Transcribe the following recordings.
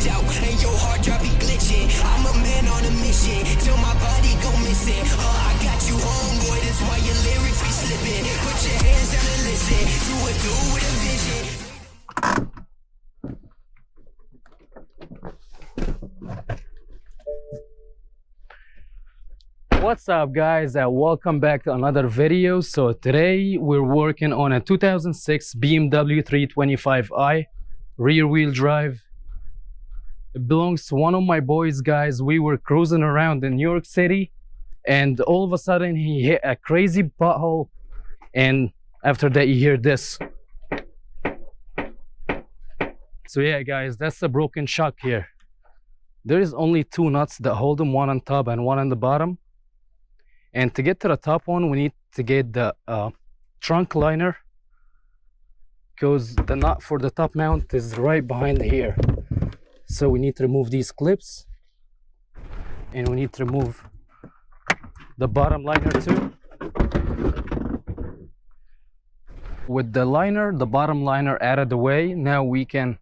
glitched out, and your hard drive be glitching. I'm a man on a mission, till my body go missing. I got you homeboy, that's why your lyrics be slipping. Put your hands down and listen to a dude with a vision. What's up guys, welcome back to another video. So today we're working on a 2006 BMW 325i rear wheel drive. It belongs to one of my boys, guys. We were cruising around in New York City and all of a sudden he hit a crazy pothole, and after that you hear this. So yeah guys, that's the broken shock here. There is only two nuts that hold them, one on top and one on the bottom. And to get to the top one, we need to get the trunk liner, because the nut for the top mount is right behind here. So we need to remove these clips, and we need to remove the bottom liner too. With the liner, the bottom liner out of the way, now we can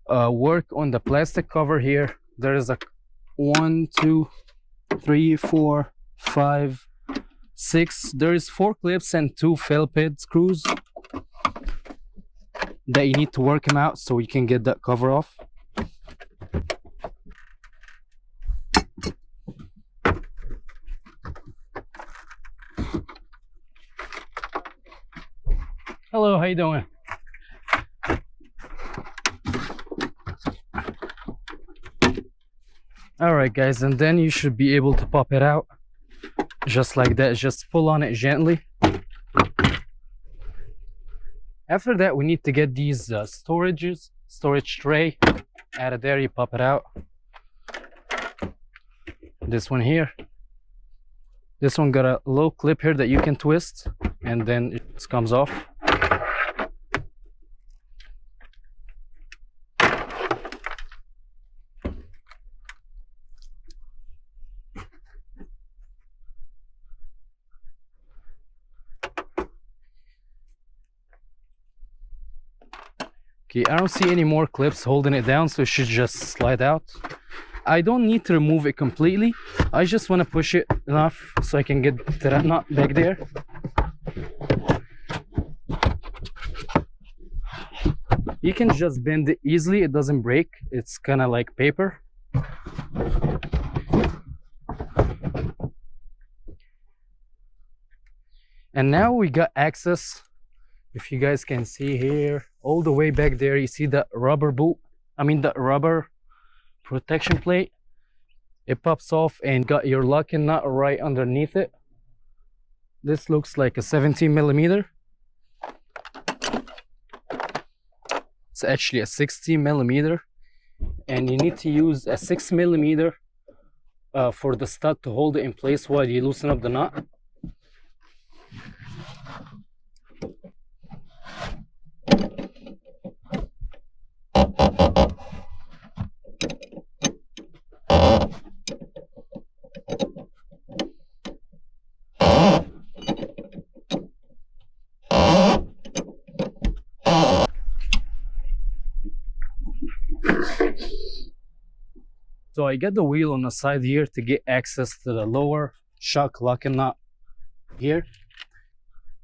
work on the plastic cover here. There is a 1, 2, 3, 4, 5, 6. There is 4 clips and 2 Phillips screws that you need to work them out so you can get that cover off. Hello, how you doing? All right guys, and then you should be able to pop it out just like that. Just pull on it gently. After that, we need to get these storage tray out of there. You pop it out. This one here, this one got a low clip here that you can twist, and then it just comes off. Okay, I don't see any more clips holding it down, so it should just slide out. I don't need to remove it completely. I just want to push it enough so I can get to that nut back there. You can just bend it easily, it doesn't break. It's kind of like paper. And now we got access. If you guys can see here, all the way back there, you see the rubber boot, the rubber protection plate. It pops off and got your locking nut right underneath it. This looks like a 17 millimeter. It's actually a 16 millimeter, and you need to use a 6 millimeter for the stud to hold it in place while you loosen up the nut. So I got the wheel on the side here to get access to the lower shock locking nut here.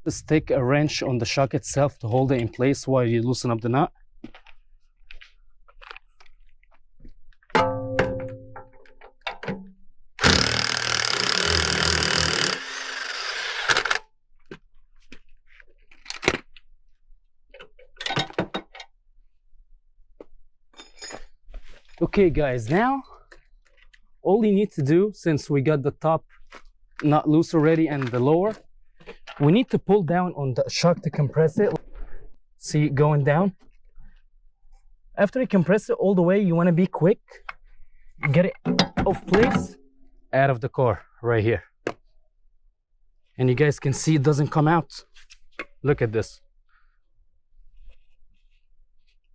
Just stick a wrench on the shock itself to hold it in place while you loosen up the nut. Okay guys, now all you need to do, since we got the top nut loose already and the lower, we need to pull down on the shock to compress it. See it going down. After you compress it all the way, you want to be quick. Get it off place, out of the car right here. And you guys can see it doesn't come out. Look at this.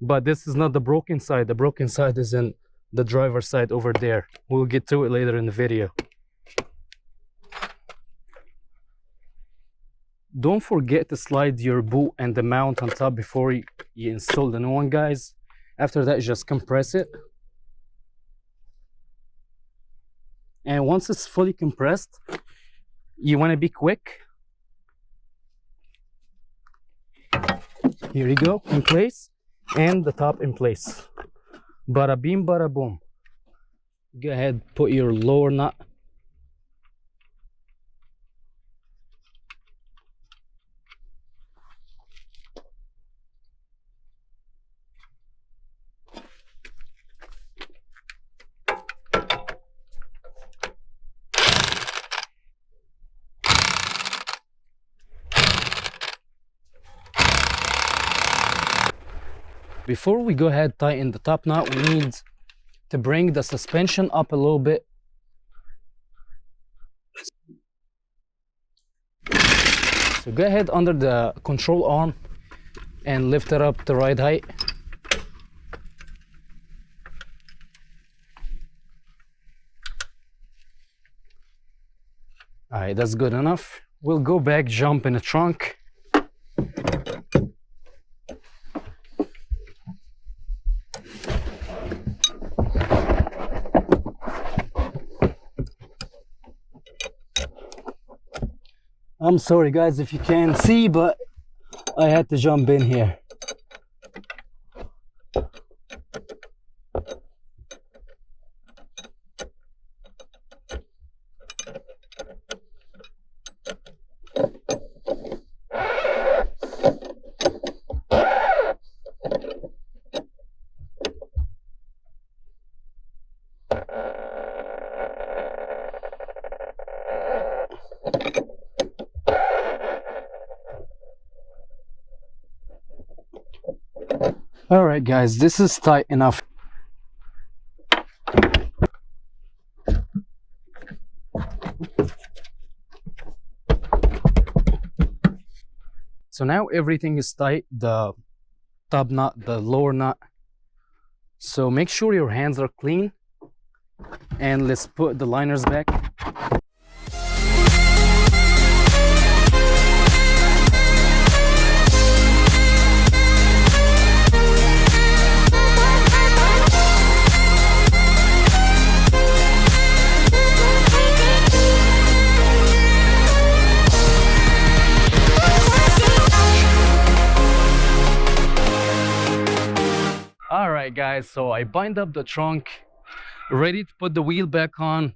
But this is not the broken side. The broken side is in the driver's side over there. We'll get to it later in the video. Don't forget to slide your boot and the mount on top before you install the new one, guys. After that, just compress it And once it's fully compressed, you want to be quick. Here you go, in place, and the top in place. Bada beam, bada boom. Go ahead, put your lower nut. Before we go ahead tighten the top knot, we need to bring the suspension up a little bit. So go ahead under the control arm and lift it up the right height. All right, that's good enough. We'll go back, jump in the trunk. I'm sorry guys if you can't see, but I had to jump in here. All right guys, this is tight enough. So now everything is tight, the top knot, the lower knot. So make sure your hands are clean, and let's put the liners back. Alright guys, so I bind up the trunk, ready to put the wheel back on,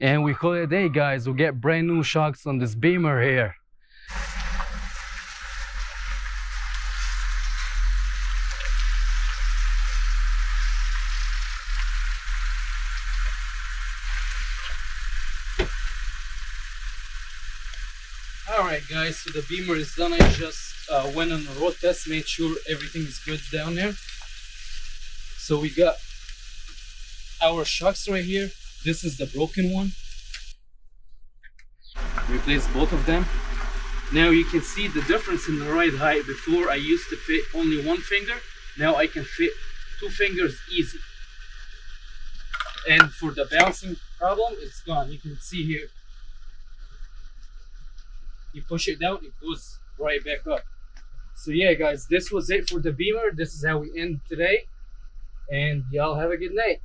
and we call it a day guys. We get brand new shocks on this Beamer here. Alright guys, so the Beamer is done. I just went on a road test, made sure everything is good down there. So we got our shocks right here. This is the broken one. Replace both of them. Now you can see the difference in the ride height. Before I used to fit only one finger. Now I can fit 2 fingers easy. And for the bouncing problem, it's gone. You can see here. You push it down, it goes right back up. So yeah guys, this was it for the Beamer. This is how we end today. And y'all have a good night.